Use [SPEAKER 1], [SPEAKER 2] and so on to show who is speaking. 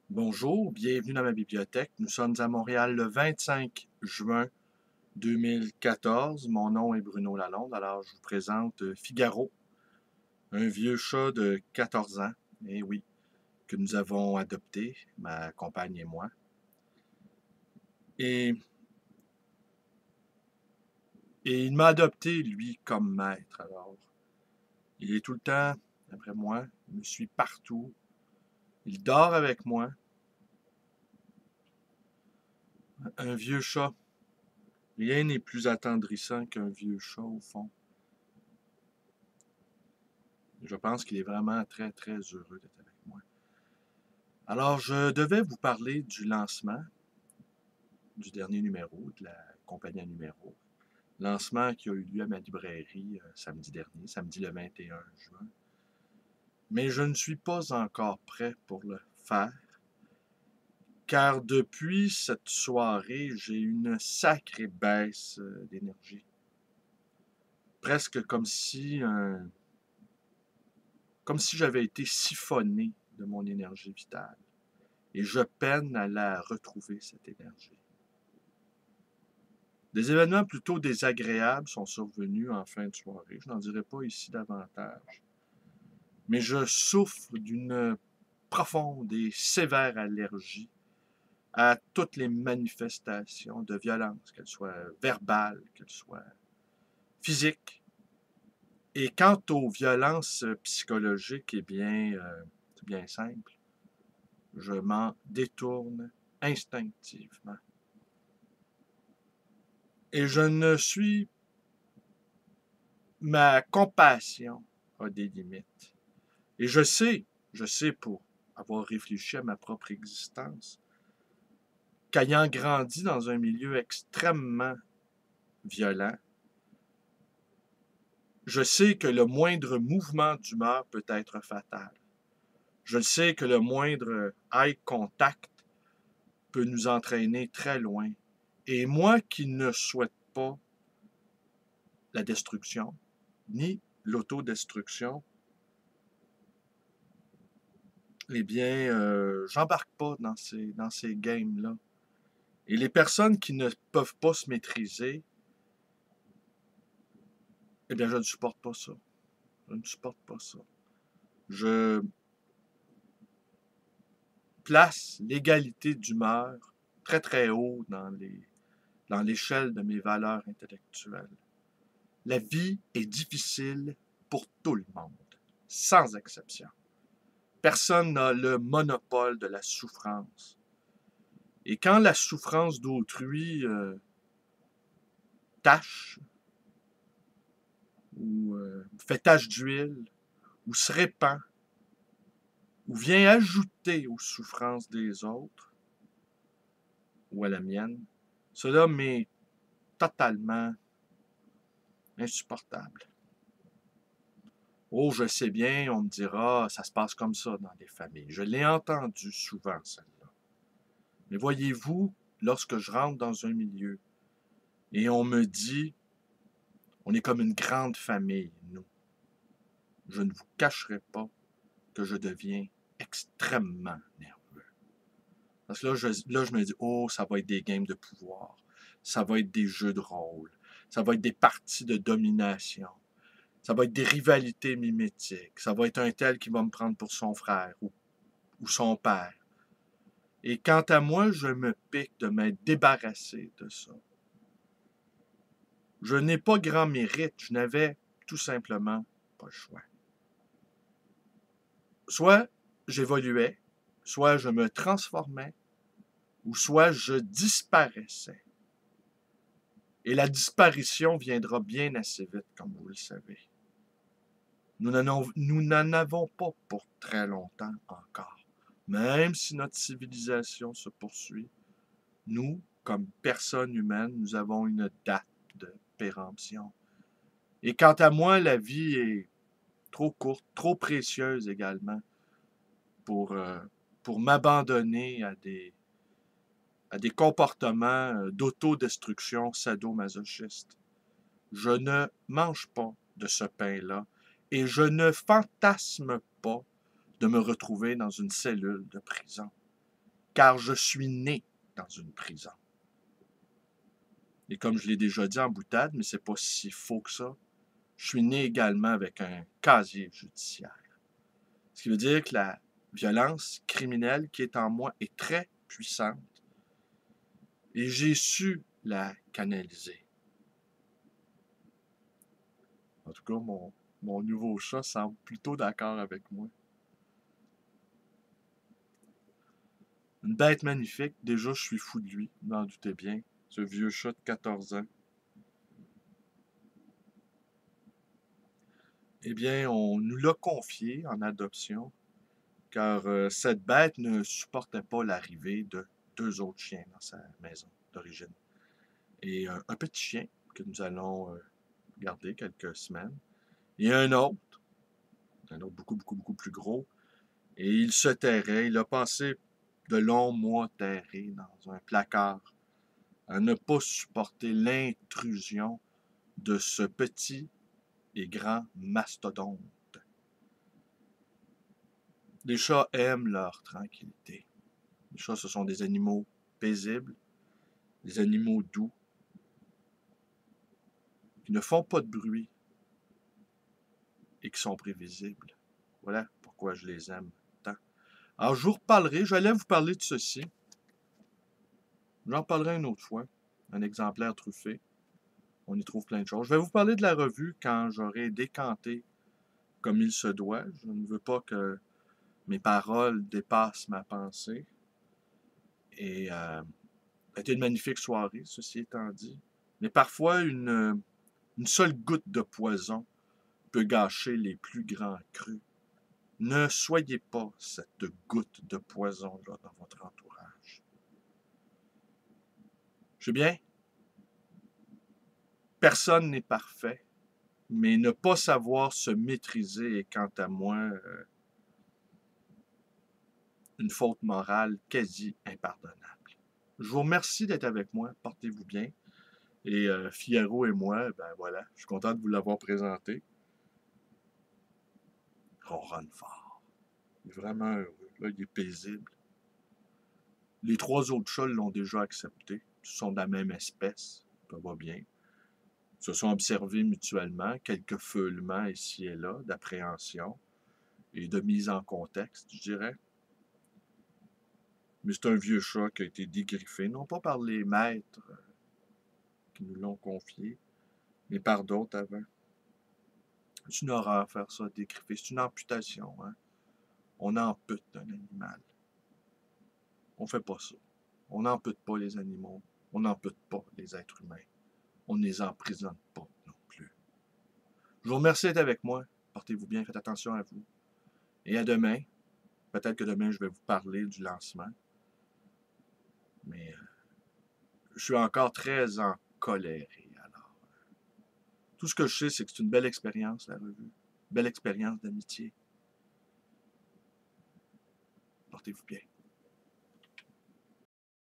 [SPEAKER 1] Bonjour, bienvenue dans ma bibliothèque. Nous sommes à Montréal le 25 juin 2014. Mon nom est Bruno Lalonde. Alors, je vous présente Figaro, un vieux chat de 14 ans, et oui, que nous avons adopté, ma compagne et moi. Et, et il m'a adopté, lui, comme maître. Alors, il est tout le temps après moi, il me suit partout, il dort avec moi. Un vieux chat. Rien n'est plus attendrissant qu'un vieux chat, au fond. Je pense qu'il est vraiment très, très heureux d'être avec moi. Alors, je devais vous parler du lancement du dernier numéro, de la compagnie à numéro. Lancement qui a eu lieu à ma librairie samedi dernier, samedi le 21 juin. Mais je ne suis pas encore prêt pour le faire, car depuis cette soirée, j'ai une sacrée baisse d'énergie. Presque comme si j'avais été siphonné de mon énergie vitale. Et je peine à la retrouver, cette énergie. Des événements plutôt désagréables sont survenus en fin de soirée. Je n'en dirai pas ici davantage. Mais je souffre d'une profonde et sévère allergie à toutes les manifestations de violence, qu'elles soient verbales, qu'elles soient physiques. Et quant aux violences psychologiques, c'est bien simple. Je m'en détourne instinctivement. Et je ne suis... Ma compassion a des limites. Et je sais pour avoir réfléchi à ma propre existence, qu'ayant grandi dans un milieu extrêmement violent, je sais que le moindre mouvement d'humeur peut être fatal. Je sais que le moindre eye contact peut nous entraîner très loin. Et moi qui ne souhaite pas la destruction, ni l'autodestruction, eh bien, j'embarque pas dans ces games-là. Et les personnes qui ne peuvent pas se maîtriser, eh bien, je ne supporte pas ça. Je ne supporte pas ça. Je place l'égalité d'humeur très, très haut dans l'échelle de mes valeurs intellectuelles. La vie est difficile pour tout le monde, sans exception. Personne n'a le monopole de la souffrance. Et quand la souffrance d'autrui tâche, ou fait tache d'huile, ou se répand, ou vient ajouter aux souffrances des autres, ou à la mienne, cela m'est totalement insupportable. Oh, je sais bien, on me dira, ça se passe comme ça dans les familles. Je l'ai entendu souvent, celle-là. Mais voyez-vous, lorsque je rentre dans un milieu et on me dit, on est comme une grande famille, nous, je ne vous cacherai pas que je deviens extrêmement nerveux. Parce que là, je me dis, oh, ça va être des games de pouvoir, ça va être des jeux de rôle, ça va être des parties de domination, ça va être des rivalités mimétiques, ça va être un tel qui va me prendre pour son frère ou son père. Et quant à moi, je me pique de m'être débarrassé de ça. Je n'ai pas grand mérite, je n'avais tout simplement pas le choix. Soit j'évoluais, soit je me transformais, ou soit je disparaissais. Et la disparition viendra bien assez vite, comme vous le savez. Nous n'en avons pas pour très longtemps encore. Même si notre civilisation se poursuit, nous, comme personnes humaines, nous avons une date de péremption. Et quant à moi, la vie est trop courte, trop précieuse également pour, euh, pour m'abandonner à des comportements d'autodestruction sadomasochiste. Je ne mange pas de ce pain-là et je ne fantasme pas de me retrouver dans une cellule de prison. car je suis né dans une prison. Et comme je l'ai déjà dit en boutade, mais c'est pas si faux que ça, je suis né également avec un casier judiciaire. Ce qui veut dire que la violence criminelle qui est en moi est très puissante et j'ai su la canaliser. En tout cas, mon nouveau chat semble plutôt d'accord avec moi. Une bête magnifique, déjà je suis fou de lui, vous n'en doutez bien. Ce vieux chat de 14 ans. Eh bien, on nous l'a confié en adoption, car cette bête ne supportait pas l'arrivée de 2 autres chiens dans sa maison d'origine. Et un petit chien que nous allons garder quelques semaines, et un autre beaucoup plus gros, et il se terrait, il a passé de longs mois terré dans un placard, à ne pas supporter l'intrusion de ce petit et grand mastodonte. Les chats aiment leur tranquillité. Les chats, ce sont des animaux paisibles, des animaux doux, qui ne font pas de bruit et qui sont prévisibles. Voilà pourquoi je les aime tant. Alors, je vous reparlerai, j'allais vous parler de ceci. J'en parlerai une autre fois, un exemplaire truffé. On y trouve plein de choses. Je vais vous parler de la revue quand j'aurai décanté comme il se doit. Je ne veux pas que mes paroles dépassent ma pensée. Et ça a été une magnifique soirée, ceci étant dit. Mais parfois, une seule goutte de poison peut gâcher les plus grands crus. Ne soyez pas cette goutte de poison-là dans votre entourage. Je sais bien, personne n'est parfait, mais ne pas savoir se maîtriser est, quant à moi, une faute morale quasi impardonnable. Je vous remercie d'être avec moi. Portez-vous bien. Et Figaro et moi, ben voilà, je suis content de vous l'avoir présenté. Ronronne fort. Il est vraiment heureux. Là, il est paisible. Les 3 autres chats l'ont déjà accepté. Ils sont de la même espèce. Ça va bien. Ils se sont observés mutuellement. Quelques feulements ici et là, d'appréhension et de mise en contexte, je dirais. Mais c'est un vieux chat qui a été dégriffé, non pas par les maîtres qui nous l'ont confié, mais par d'autres avant. C'est une horreur faire ça, dégriffer. C'est une amputation. Hein? On ampute un animal. On fait pas ça. On n'ampute pas les animaux. On n'ampute pas les êtres humains. On ne les emprisonne pas non plus. Je vous remercie d'être avec moi. Portez-vous bien, faites attention à vous. Et à demain. Peut-être que demain, je vais vous parler du lancement. Mais je suis encore très encoléré. Alors, tout ce que je sais, c'est que c'est une belle expérience, la revue. Belle expérience d'amitié. Portez-vous bien.